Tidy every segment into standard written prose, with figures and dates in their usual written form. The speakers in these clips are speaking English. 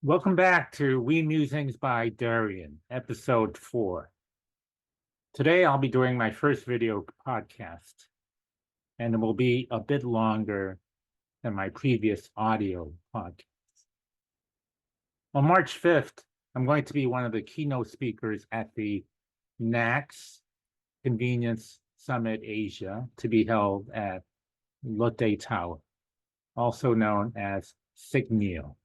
Welcome back to Musings by Daeryun, episode 4. Today I'll be doing my first video podcast, and it will be a bit longer than my previous audio podcast. On March 5th, I'm going to be one of the keynote speakers at the NACS Convenience Summit Asia to be held at Lotte Tower, also known as Signal.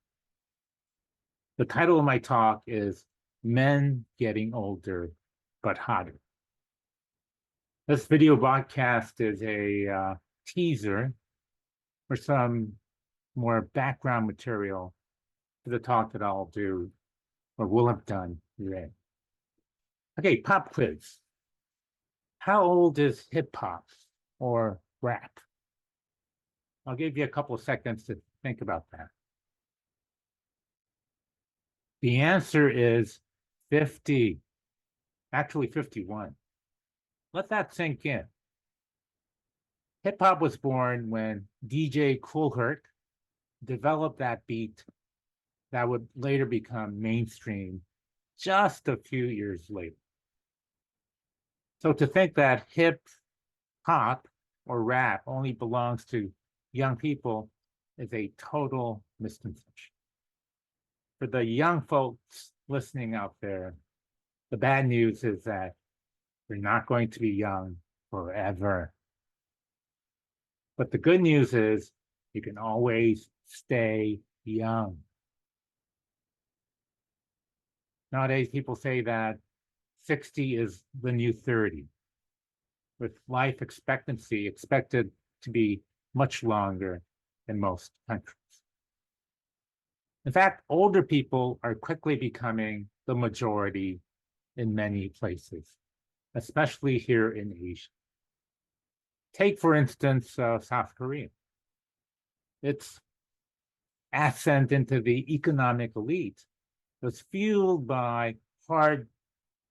The title of my talk is Men Getting Older But Hotter. This video broadcast is a teaser for some more background material for the talk that I'll do or will have done today. Okay, pop quiz. How old is hip hop or rap? I'll give you a couple of seconds to think about that. The answer is 50, actually 51. Let that sink in. Hip hop was born when DJ Kool Herc developed that beat that would later become mainstream just a few years later. So to think that hip hop or rap only belongs to young people is a total misconception. For the young folks listening out there, the bad news is that you're not going to be young forever. But the good news is you can always stay young. Nowadays, people say that 60 is the new 30, with life expectancy expected to be much longer in most countries. In fact, older people are quickly becoming the majority in many places, especially here in Asia. Take, for instance, South Korea. Its ascent into the economic elite was fueled by hard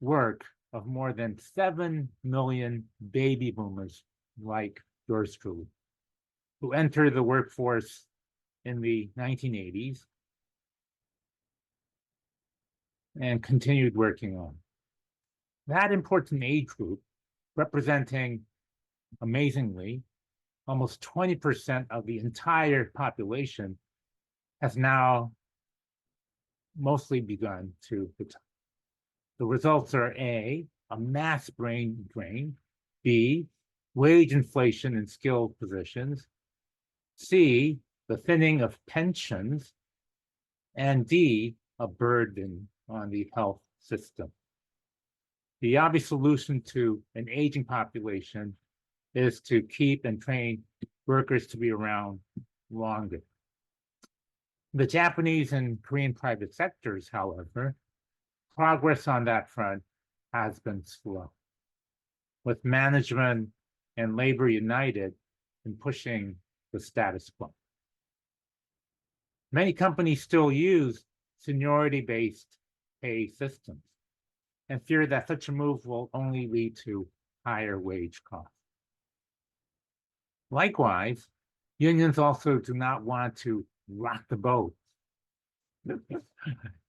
work of more than 7 million baby boomers like yours truly, who entered the workforce in the 1980s and continued working on. That important age group, representing, amazingly, almost 20% of the entire population, has now mostly begun to retire. The results are A, a mass brain drain, B, wage inflation in skilled positions, C, the thinning of pensions, and D, a burden on the health system. The obvious solution to an aging population is to keep and train workers to be around longer. The Japanese and Korean private sectors, however, progress on that front has been slow, with management and labor united in pushing the status quo. Many companies still use seniority-based pay systems and fear that such a move will only lead to higher wage costs. Likewise, unions also do not want to rock the boat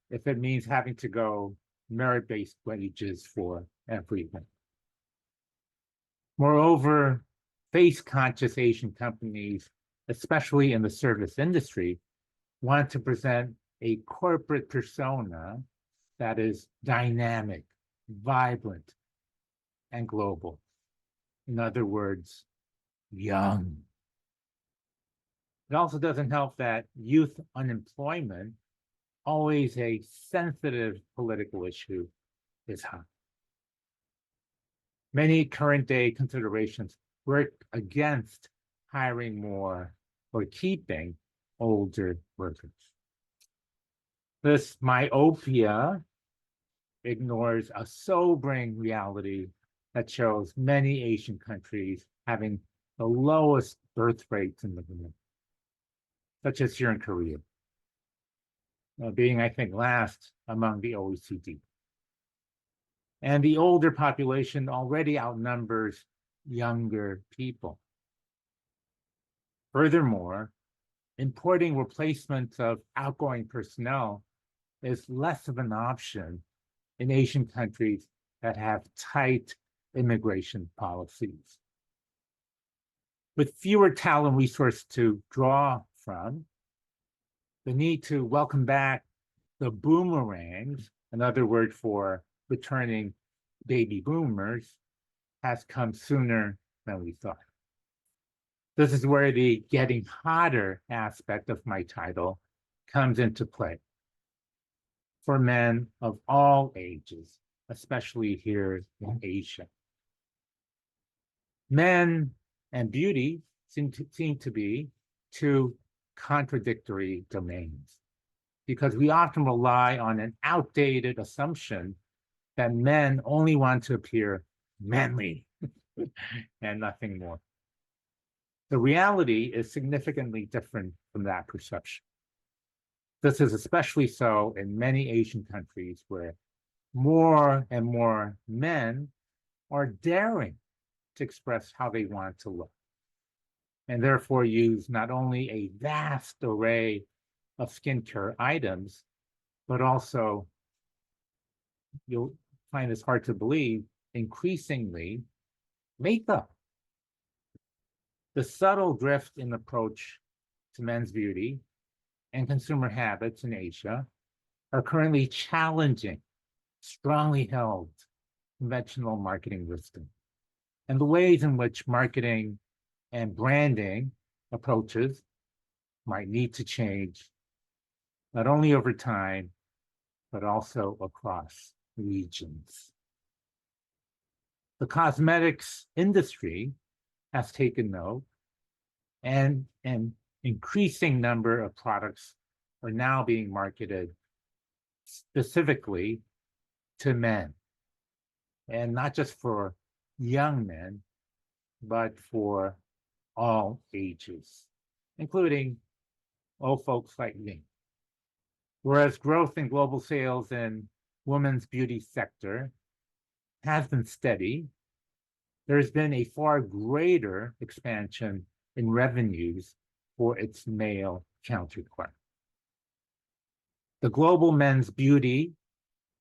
if it means having to go merit-based wages for everyone. Moreover, face-conscious Asian companies, especially in the service industry, want to present a corporate persona that is dynamic, vibrant, and global. In other words, young. It also doesn't help that youth unemployment, always a sensitive political issue, is high. Many current day considerations work against hiring more or keeping older workers. This myopia ignores a sobering reality that shows many Asian countries having the lowest birth rates in the world, such as here in Korea, being, I think, last among the OECD. And the older population already outnumbers younger people. Furthermore, importing replacements of outgoing personnel is less of an option in Asian countries that have tight immigration policies. With fewer talent resources to draw from, the need to welcome back the boomerangs, another word for returning baby boomers, has come sooner than we thought. This is where the getting hotter aspect of my title comes into play. For men of all ages, especially here in Asia. Men and beauty seem to be two contradictory domains because we often rely on an outdated assumption that men only want to appear manly and nothing more. The reality is significantly different from that perception. This is especially so in many Asian countries where more and more men are daring to express how they want to look, and therefore use not only a vast array of skincare items, but also, you'll find this hard to believe, increasingly makeup. The subtle drift in approach to men's beauty and consumer habits in Asia are currently challenging strongly held conventional marketing wisdom. And the ways in which marketing and branding approaches might need to change, not only over time, but also across regions. The cosmetics industry has taken note, and an increasing number of products are now being marketed specifically to men, and not just for young men, but for all ages, including old folks like me. Whereas growth in global sales in women's beauty sector has been steady, there's been a far greater expansion in revenues for its male counterpart. The global men's beauty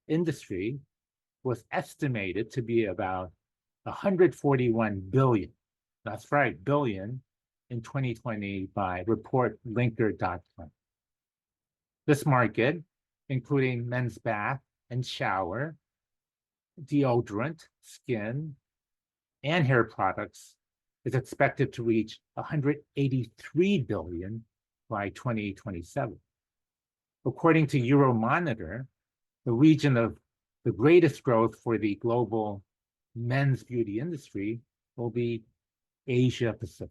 industry was estimated to be about 141 billion, that's right, billion, in 2020 by reportlinker.com. This market, including men's bath and shower, deodorant, skin, and hair products, is expected to reach 183 billion by 2027. According to Euromonitor, the region of the greatest growth for the global men's beauty industry will be Asia Pacific.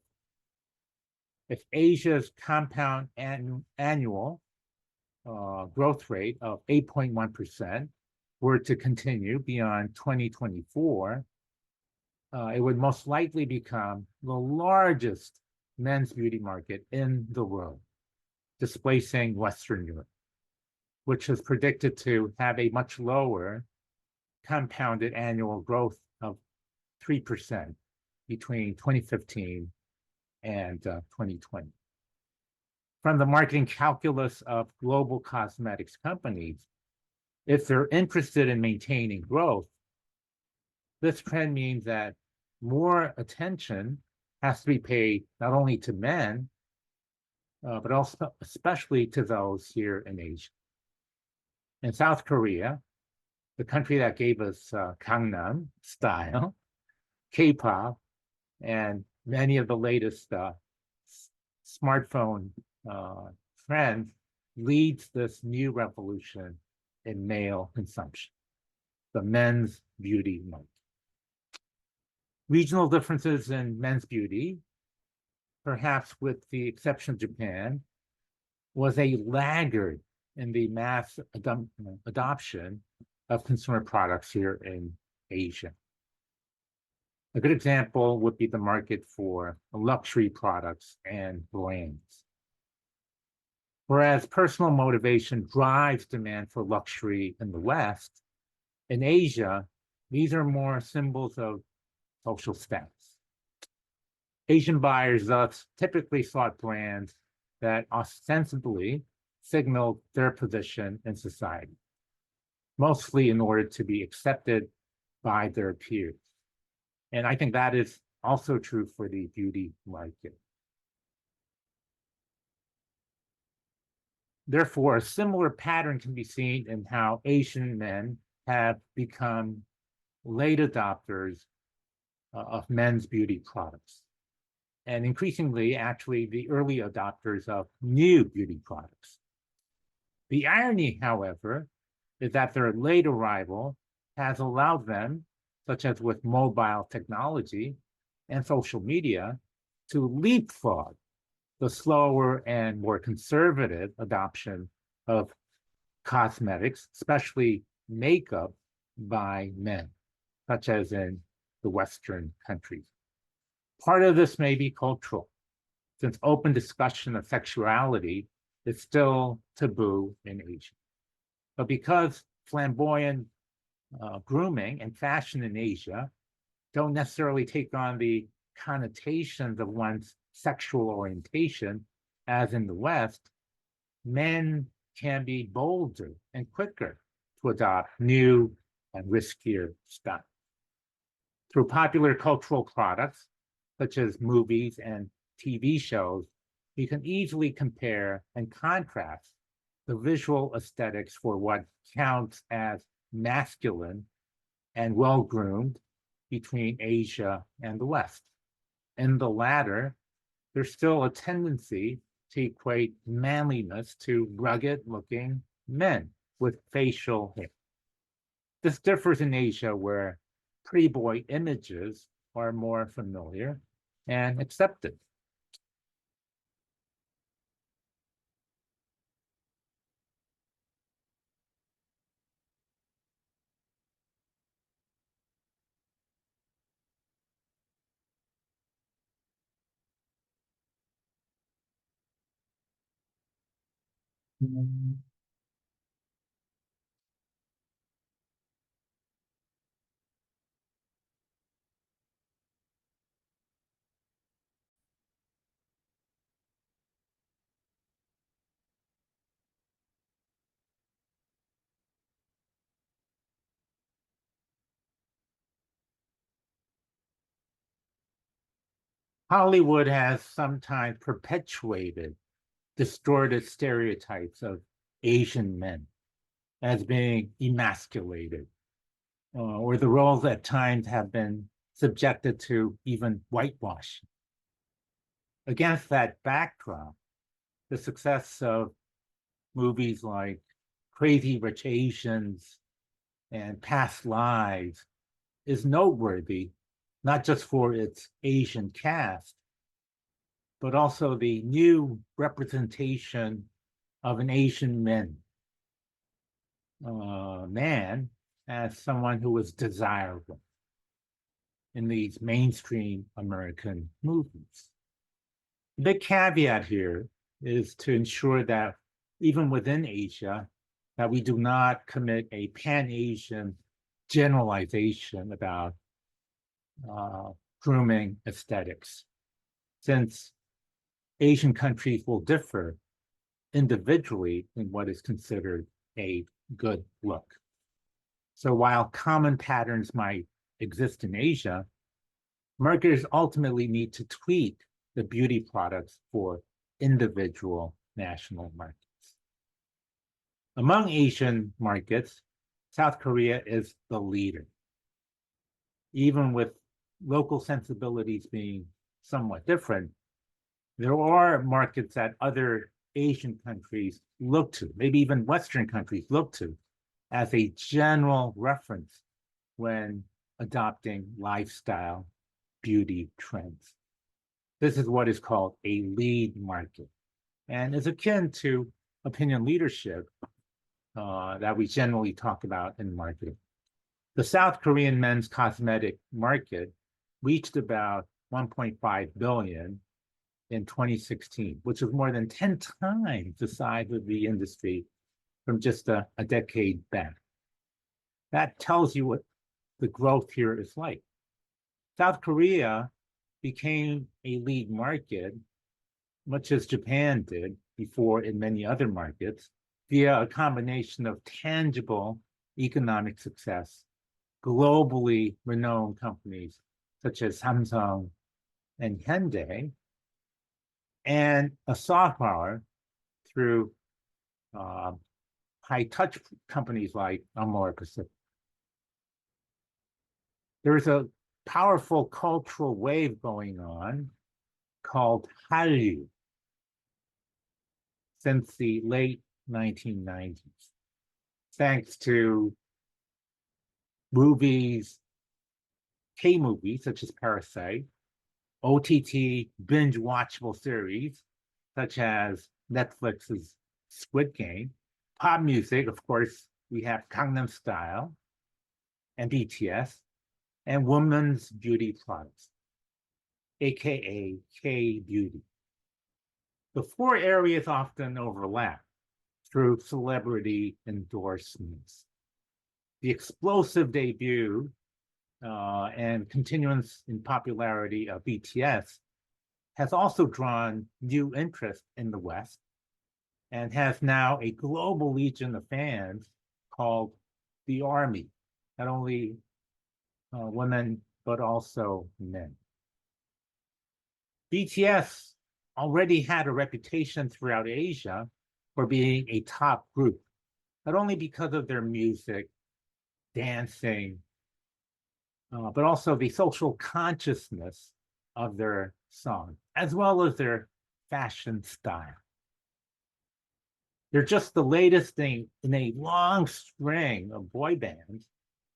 If Asia's compound annual growth rate of 8.1% were to continue beyond 2024, it would most likely become the largest men's beauty market in the world, displacing Western Europe, which is predicted to have a much lower compounded annual growth of 3% between 2015 and 2020. From the marketing calculus of global cosmetics companies, if they're interested in maintaining growth, this trend means that more attention has to be paid not only to men, but also especially to those here in Asia. In South Korea, the country that gave us Gangnam Style, K-pop, and many of the latest smartphone trends, leads this new revolution in male consumption, the men's beauty market. Regional differences in men's beauty, perhaps with the exception of Japan, was a laggard in the mass adoption of consumer products here in Asia. A good example would be the market for luxury products and brands. Whereas personal motivation drives demand for luxury in the West, in Asia, these are more symbols of social status. Asian buyers thus typically sought brands that ostensibly signaled their position in society, mostly in order to be accepted by their peers. And I think that is also true for the beauty market. Therefore, a similar pattern can be seen in how Asian men have become late adopters of men's beauty products, and increasingly, actually, the early adopters of new beauty products. The irony, however, is that their late arrival has allowed them, such as with mobile technology and social media, to leapfrog the slower and more conservative adoption of cosmetics, especially makeup, by men, such as in the Western countries. Part of this may be cultural, since open discussion of sexuality is still taboo in Asia. But because flamboyant grooming and fashion in Asia don't necessarily take on the connotations of one's sexual orientation as in the West, men can be bolder and quicker to adopt new and riskier stuff. Through popular cultural products, such as movies and TV shows, we can easily compare and contrast the visual aesthetics for what counts as masculine and well-groomed between Asia and the West. In the latter, there's still a tendency to equate manliness to rugged-looking men with facial hair. This differs in Asia, where pretty boy images are more familiar and accepted. Hollywood has sometimes perpetuated distorted stereotypes of Asian men as being emasculated, or the roles at times have been subjected to even whitewashing. Against that backdrop, the success of movies like Crazy Rich Asians and Past Lives is noteworthy, not just for its Asian cast, but also the new representation of an Asian man as someone who was desirable in these mainstream American movies. The big caveat here is to ensure that even within Asia, that we do not commit a pan-Asian generalization about grooming aesthetics, since Asian countries will differ individually in what is considered a good look. So while common patterns might exist in Asia, marketers ultimately need to tweak the beauty products for individual national markets. Among Asian markets, South Korea is the leader. Even with local sensibilities being somewhat different, there are markets that other Asian countries look to, maybe even Western countries look to, as a general reference when adopting lifestyle beauty trends. This is what is called a lead market, and is akin to opinion leadership that we generally talk about in marketing. The South Korean men's cosmetic market reached about 1.5 billion in 2016, which is more than 10 times the size of the industry from just a decade back. That tells you what the growth here is like. South Korea became a lead market, much as Japan did, before in many other markets via a combination of tangible economic success, globally renowned companies such as Samsung and Hyundai, and a soft power through uh, high touch companies like Amor Pacific. There's a powerful cultural wave going on called Hallyu since the late 1990s, thanks to movies, K-movies such as Parasite, OTT binge watchable series such as Netflix's Squid Game, pop music, of course, we have Gangnam Style and BTS, and women's beauty products, aka K-beauty. The four areas often overlap through celebrity endorsements. The explosive debut and continuance in popularity of BTS has also drawn new interest in the West and has now a global legion of fans called the Army, not only women, but also men. BTS already had a reputation throughout Asia for being a top group, not only because of their music, dancing, but also the social consciousness of their song, as well as their fashion style. They're just the latest thing in a long string of boy bands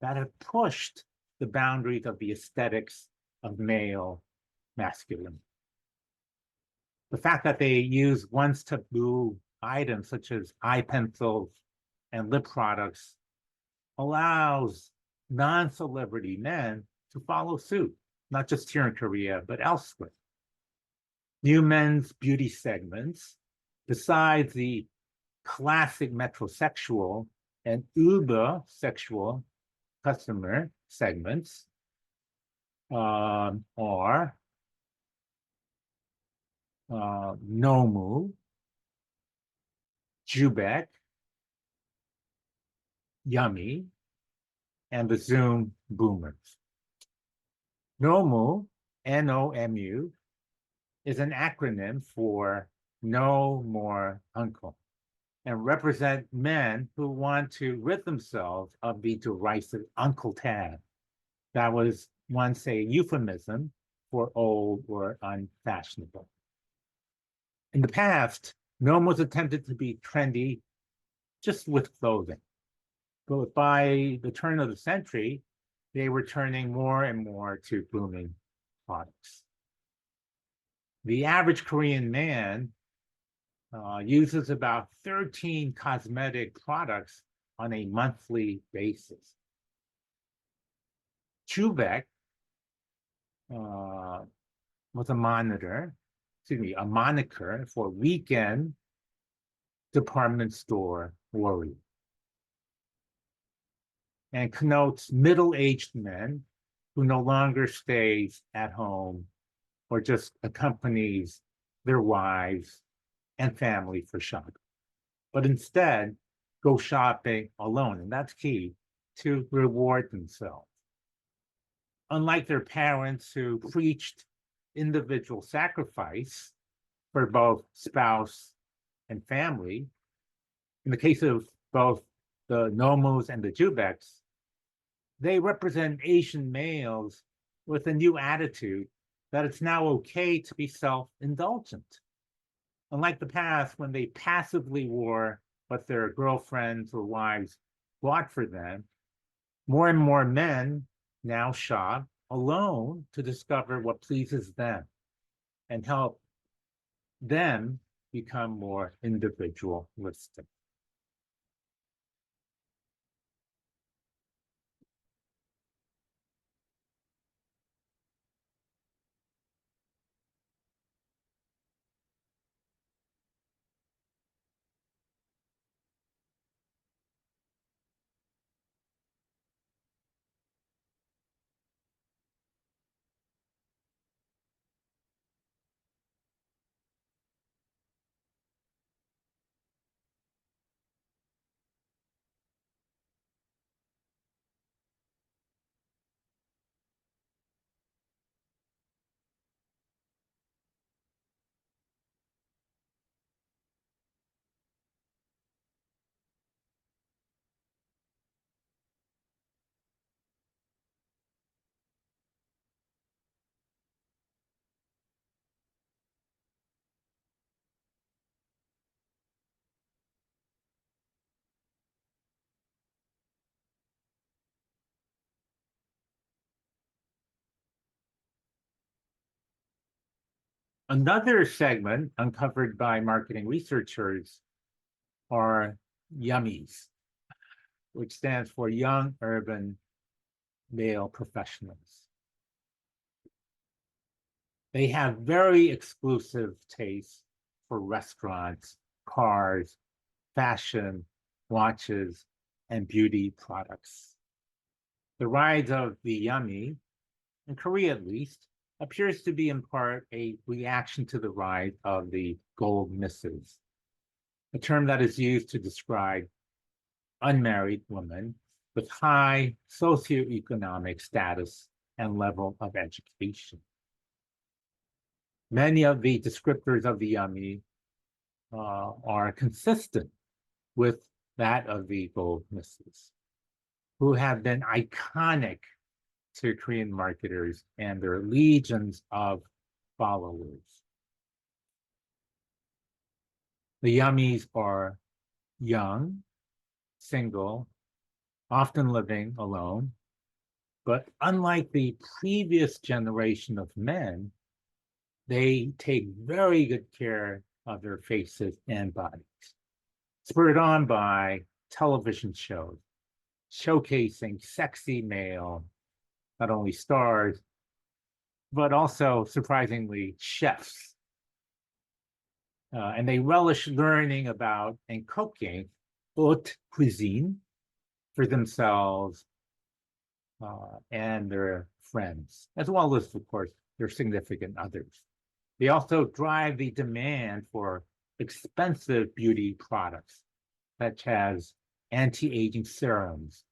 that have pushed the boundaries of the aesthetics of male masculinity. The fact that they use once taboo items such as eye pencils and lip products allows non-celebrity men to follow suit, not just here in Korea, but elsewhere. New men's beauty segments, besides the classic metrosexual and uber sexual customer segments, are Nomu, Jubek, Yummy, and the Zoom boomers. Nomu, Nomu, is an acronym for No More Uncle and represent men who want to rid themselves of the derisive uncle tag that was once a euphemism for old or unfashionable. In the past, Nomu was attempted to be trendy just with clothing. But by the turn of the century, they were turning more and more to grooming products. The average Korean man uses about 13 cosmetic products on a monthly basis. Chubek was a moniker for weekend department store warrior, and connotes middle-aged men who no longer stays at home or just accompanies their wives and family for shopping, but instead go shopping alone. And that's key, to reward themselves. Unlike their parents who preached individual sacrifice for both spouse and family, in the case of both the Nomus and the Jubeks, they represent Asian males with a new attitude that it's now okay to be self-indulgent. Unlike the past, when they passively wore what their girlfriends or wives bought for them, more and more men now shop alone to discover what pleases them and help them become more individualistic. Another segment uncovered by marketing researchers are yummies, which stands for Young Urban Male Professionals. They have very exclusive tastes for restaurants, cars, fashion, watches, and beauty products. The rise of the yummy, in Korea at least, appears to be in part a reaction to the rise of the gold misses, a term that is used to describe unmarried women with high socioeconomic status and level of education. Many of the descriptors of the yummy are consistent with that of the gold misses, who have been iconic to Korean marketers and their legions of followers. The yummies are young, single, often living alone, but unlike the previous generation of men, they take very good care of their faces and bodies, spurred on by television shows showcasing sexy male, not only stars, but also surprisingly chefs. And they relish learning about and cooking haute cuisine for themselves and their friends, as well as, of course, their significant others. They also drive the demand for expensive beauty products, such as anti-aging serums,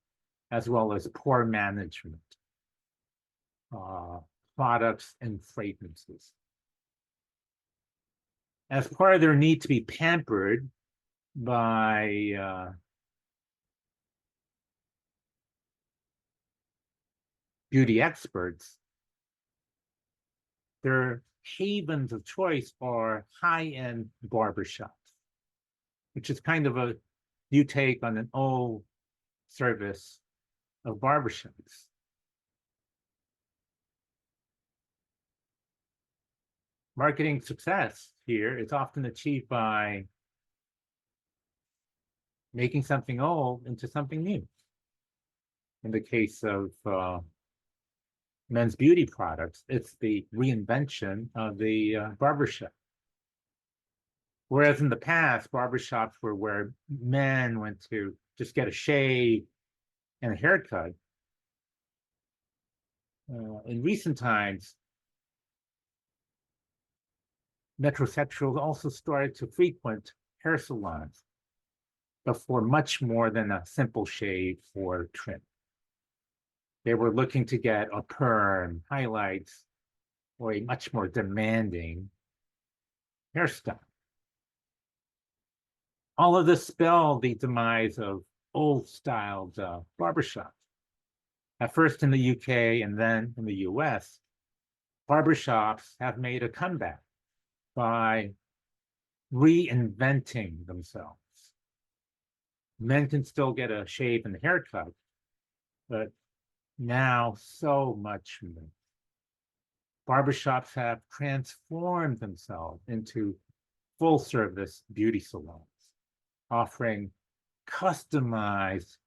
as well as pore management products and fragrances. As part of their need to be pampered by beauty experts, their havens of choice are high-end barbershops, which is kind of a new take on an old service of barbershops. Marketing success here is often achieved by making something old into something new. In the case of men's beauty products, it's the reinvention of the barbershop. Whereas in the past, barbershops were where men went to just get a shave and a haircut. In recent times, metrosexuals also started to frequent hair salons, but for much more than a simple shave or trim. They were looking to get a perm, highlights, or a much more demanding hairstyle. All of this spelled the demise of old-styled barbershops. At first in the UK and then in the US, barbershops have made a comeback by reinventing themselves. Men can still get a shave and haircut, but now so much more. Barbershops have transformed themselves into full-service beauty salons, offering customized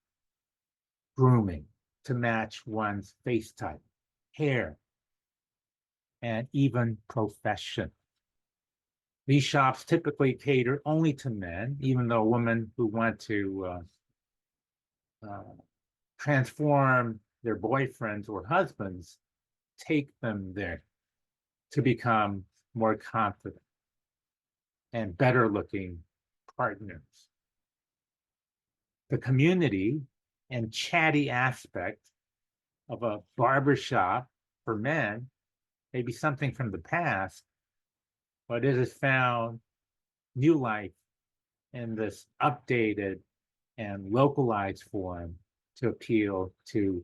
grooming to match one's face type, hair, and even profession. These shops typically cater only to men, even though women who want to transform their boyfriends or husbands take them there to become more confident and better looking partners. The community and chatty aspect of a barbershop for men may be something from the past, but it has found new life in this updated and localized form to appeal to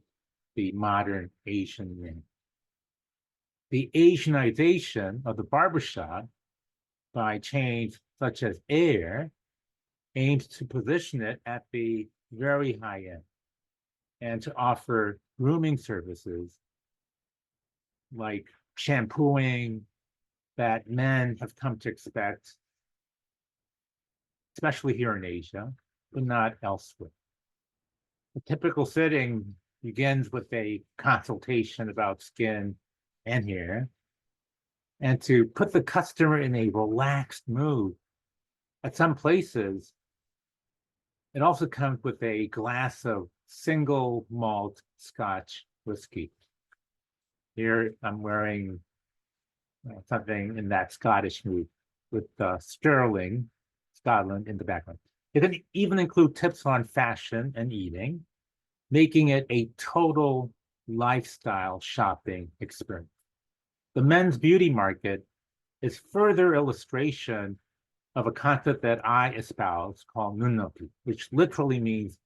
the modern Asian man. The Asianization of the barbershop by chains such as Air aims to position it at the very high end and to offer grooming services like shampooing, that men have come to expect, especially here in Asia, but not elsewhere. The typical sitting begins with a consultation about skin and hair, and to put the customer in a relaxed mood. At some places, it also comes with a glass of single malt Scotch whiskey. Here I'm wearing something in that Scottish mood with Stirling, Scotland in the background. It can even include tips on fashion and eating, making it a total lifestyle shopping experience. The men's beauty market is further illustration of a concept that I espouse called nunnopi, which literally means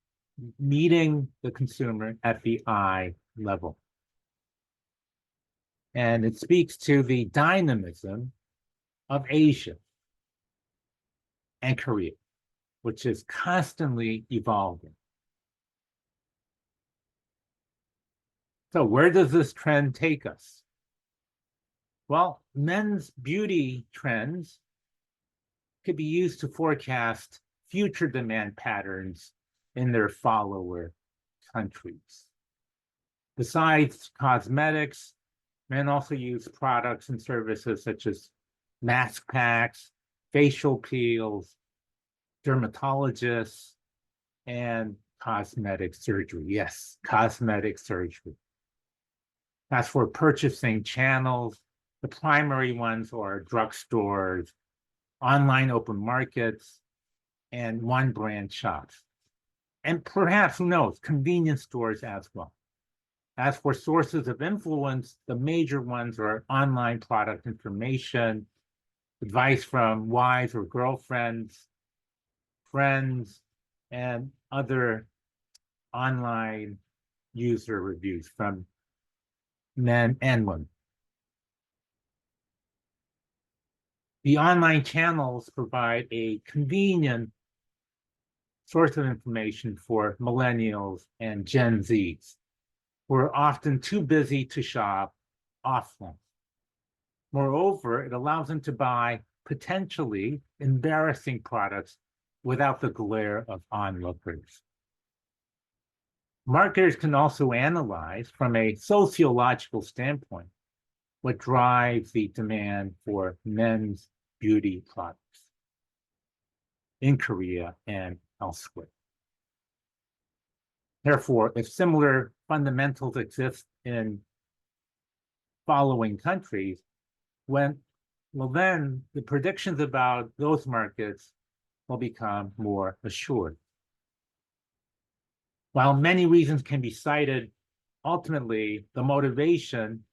meeting the consumer at the eye level. And it speaks to the dynamism of Asia and Korea, which is constantly evolving. So where does this trend take us? Well, men's beauty trends could be used to forecast future demand patterns in their follower countries. Besides cosmetics, men also use products and services such as mask packs, facial peels, dermatologists, and cosmetic surgery. Yes, cosmetic surgery. As for purchasing channels, the primary ones are drugstores, online open markets, and one brand shops. And perhaps, who knows, convenience stores as well. As for sources of influence, the major ones are online product information, advice from wives or girlfriends, friends, and other online user reviews from men and women. The online channels provide a convenient source of information for millennials and Gen Zs, who are often too busy to shop offline. Moreover, it allows them to buy potentially embarrassing products without the glare of onlookers. Marketers can also analyze from a sociological standpoint what drives the demand for men's beauty products in Korea and elsewhere. Therefore, if similar fundamentals exist in following countries, then the predictions about those markets will become more assured. While many reasons can be cited, ultimately, the motivation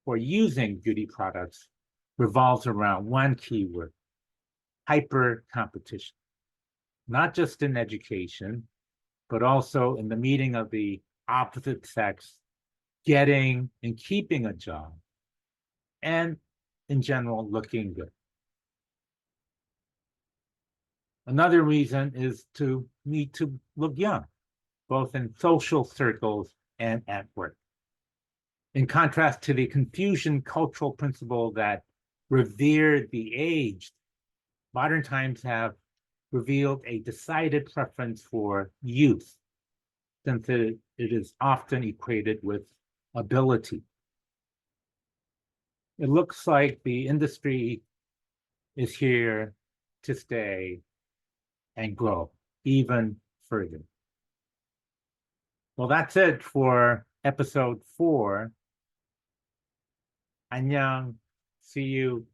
for using beauty products revolves around one keyword: hyper competition, not just in education, but also in the meeting of the opposite sex, getting and keeping a job, and in general, looking good. Another reason is to need to look young, both in social circles and at work. In contrast to the Confucian cultural principle that revered the aged, modern times have revealed a decided preference for youth, since it is often equated with ability. It looks like the industry is here to stay and grow even further. Well, that's it for episode 4. 안녕. See you